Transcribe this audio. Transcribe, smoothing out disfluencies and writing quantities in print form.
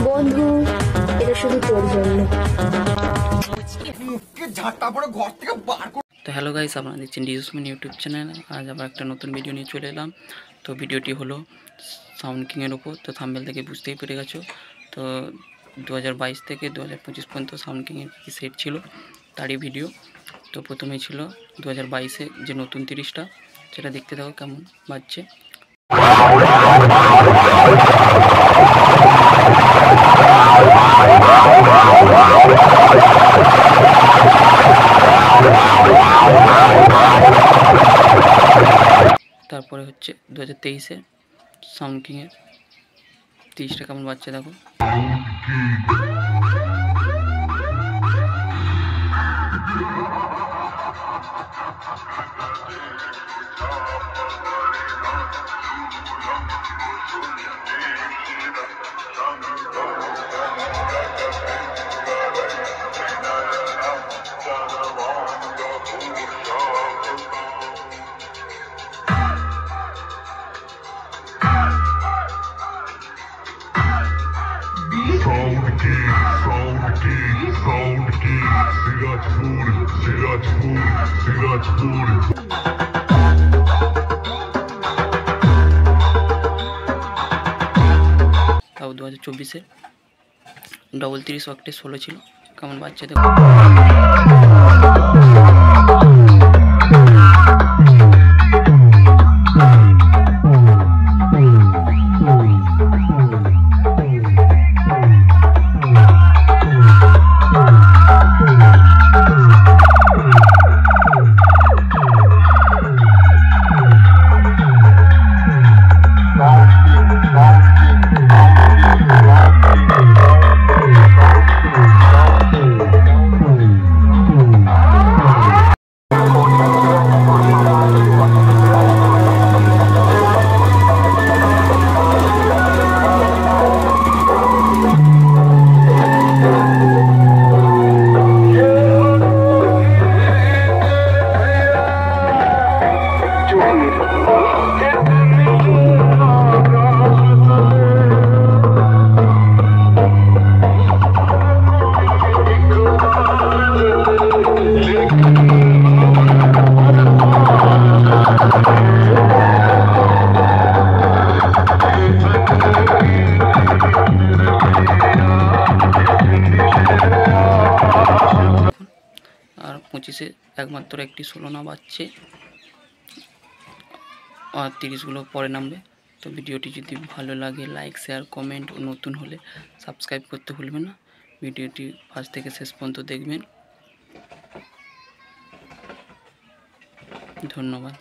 বন্ধু, এটা শুধু তোর জন্য। তো হ্যালো গাইস, আপনারা দেখছেন ডিউসমিন ইউটিউব চ্যানেল। আজ আবার একটা নতুন ভিডিও নিয়ে চলে এলাম। তো ভিডিওটি হলো সাউন্ড কিংয়ের ওপর। তো থাম্বনেল থেকে বুঝতেই পেরে গেছো। তো 2022 থেকে 2025 পর্যন্ত সাউন্ড কিংয়ের কী সেট ছিল তারই ভিডিও। তো প্রথমেই ছিল 2022-এ যে নতুন 30টা, সেটা দেখতে থাকো কেমন বাজছে। তারপরে হচ্ছে 2023-এ সাউন্ড কিংয়ের 30টা কেমন বাজছে দেখো। তাও 2024-এ ডবল 30 ওয়াক্টের 16 ছিল, কেমন বাজছে দেখো। আর 25-এ একমাত্র একটি 16 না বাজছে, আর 30গুলো পরে নামবে। তো ভিডিওটি যদি ভালো লাগে লাইক, শেয়ার, কমেন্ট ও নতুন হলে সাবস্ক্রাইব করতে ভুলবেন না। ভিডিওটি ফার্স্ট থেকে শেষ পর্যন্ত দেখবেন। ধন্যবাদ।